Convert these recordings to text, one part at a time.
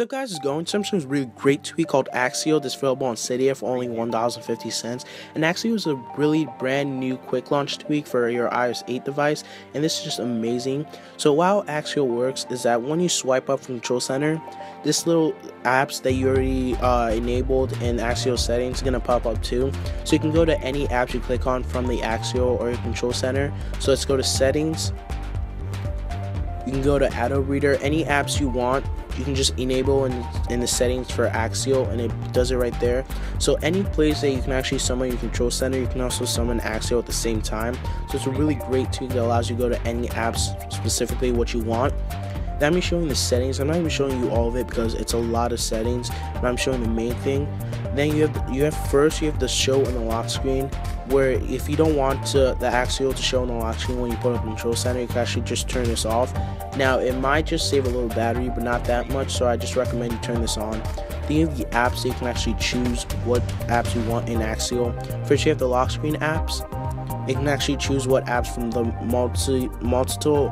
So guys, it's going to some really great tweak called Axial that's available on Cydia for only $1.50. And Axial is a really brand new quick launch tweak for your iOS 8 device, and this is just amazing. So how Axial works is that when you swipe up from Control Center, this little apps that you already enabled in Axial settings is going to pop up too. So you can go to any apps you click on from the Axial or your Control Center. So let's go to Settings. You can go to Auto Reader, any apps you want. You can just enable in the settings for Axial, and it does it right there. So any place that you can actually summon your Control Center, you can also summon Axial at the same time. So it's a really great tweak that allows you to go to any apps specifically what you want. Then I'm showing the settings. I'm not even showing you all of it because it's a lot of settings, but I'm showing the main thing. Then you have the show in the lock screen, where if you don't want the Axial to show in the lock screen when you put up Control Center, you can actually just turn this off. Now it might just save a little battery, but not that much, so I just recommend you turn this on. Then you have the apps, so you can actually choose what apps you want in Axial. First you have the lock screen apps. You can actually choose what apps from the multiple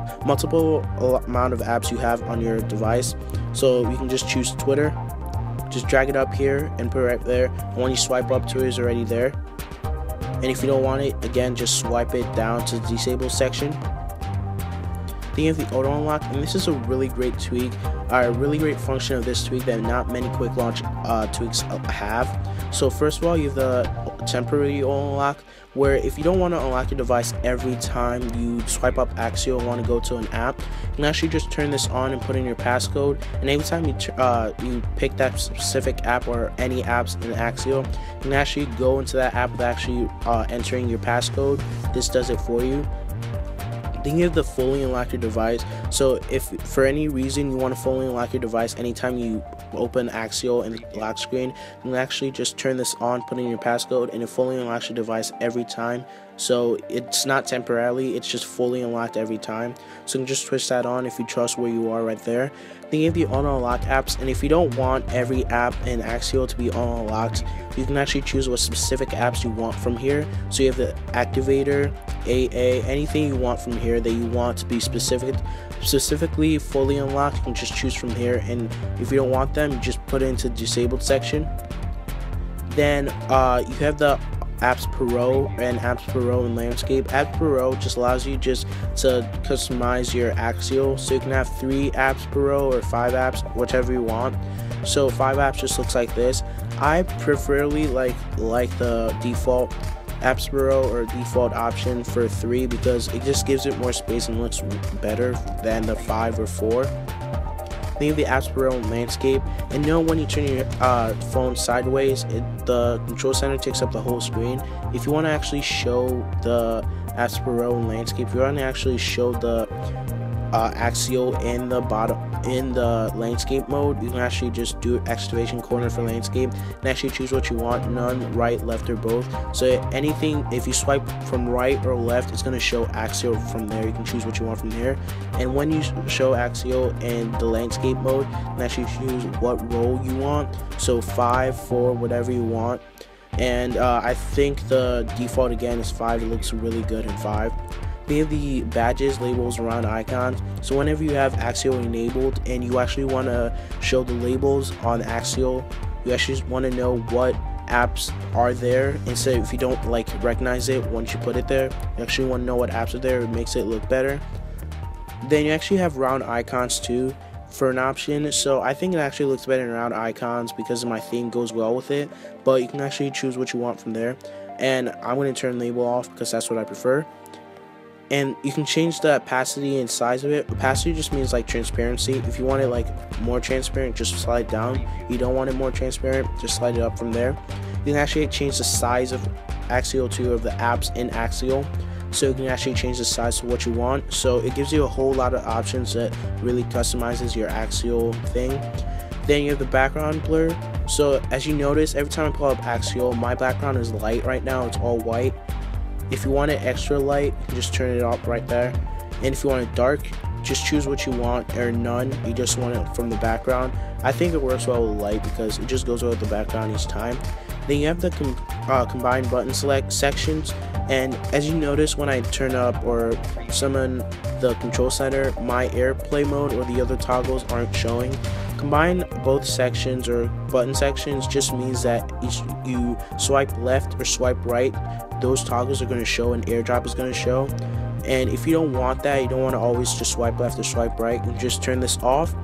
amount of apps you have on your device. So you can just choose Twitter, just drag it up here and put it right there, and when you swipe up, Twitter is already there. And if you don't want it, again, just swipe it down to the disable section. Then you have the auto unlock, and this is a really great tweak, a really great function of this tweak that not many quick launch tweaks have. So first of all, you have the temporary auto unlock, where if you don't want to unlock your device every time you swipe up Axial and want to go to an app, you can actually just turn this on and put in your passcode, and every time you pick that specific app or any apps in Axial, you can actually go into that app with actually entering your passcode. This does it for you. Then you have the fully unlock your device. So if for any reason you want to fully unlock your device anytime you open Axial in the lock screen, you can actually just turn this on, put in your passcode, and it fully unlocks your device every time. So it's not temporarily, it's just fully unlocked every time. So you can just switch that on if you trust where you are right there. Then you have the auto unlock apps, and if you don't want every app in Axial to be auto unlocked, you can actually choose what specific apps you want from here. So you have the activator, AA, anything you want from here that you want to be specifically fully unlocked, you can just choose from here. And if you don't want them, you just put it into the disabled section. Then you have the Apps Pro and Apps Pro and Landscape. Apps Pro just allows you just to customize your Axial, so you can have 3 Apps Pro or 5 apps, whichever you want. So 5 apps just looks like this. I preferably like the default Apps Pro or default option for 3 because it just gives it more space and looks better than the 5 or 4. Then you have the Apps Pro and Landscape, and when you turn your phone sideways, the Control Center takes up the whole screen. If you want to actually show the Apps Pro and Landscape, if you want to actually show the Axial in the landscape mode, you can actually just do activation corner for landscape and actually choose what you want, none, right, left, or both. So anything, if you swipe from right or left, it's going to show Axial from there. You can choose what you want from there, and when you show Axial in the landscape mode, you can actually choose what row you want, so 5, 4, whatever you want. And I think the default again is 5. It looks really good in 5. We have the badges, labels, around icons. So whenever you have Axial enabled and you actually want to show the labels on Axial, you actually want to know what apps are there instead. If you don't recognize it once you put it there, you actually want to know what apps are there. It makes it look better. Then you actually have round icons too for an option. So I think it actually looks better in round icons because my theme goes well with it, but you can actually choose what you want from there. And I'm going to turn label off because that's what I prefer. And you can change the opacity and size of it. Opacity just means transparency. If you want it more transparent, just slide down. You don't want it more transparent, just slide it up from there. You can actually change the size of Axial too, of the apps in Axial. So you can actually change the size to what you want. So it gives you a whole lot of options that really customizes your Axial thing. Then you have the background blur. So as you notice, every time I pull up Axial, my background is light right now. It's all white. If you want it extra light, you can just turn it up right there. And if you want it dark, just choose what you want, or none. You just want it from the background. I think it works well with light because it just goes well with the background each time. Then you have the combined button select sections. And as you notice, when I turn up or summon the Control Center, my AirPlay mode or the other toggles aren't showing. Combine both sections or button sections just means that each you swipe left or swipe right, those toggles are going to show and AirDrop is going to show. And if you don't want that, you don't want to always just swipe left or swipe right, you just turn this off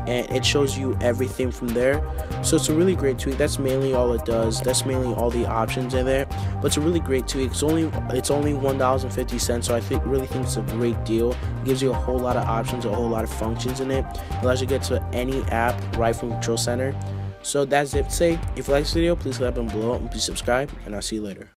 and it shows you everything from there. So it's a really great tweak. That's mainly all it does. That's mainly all the options in there. But it's a really great tweak. It's only $1.50, so I really think it's a great deal. It gives you a whole lot of options, a whole lot of functions in it. It allows you to get to any app right from Control Center. So that's it to say. If you like this video, please let me know below and please subscribe, and I'll see you later.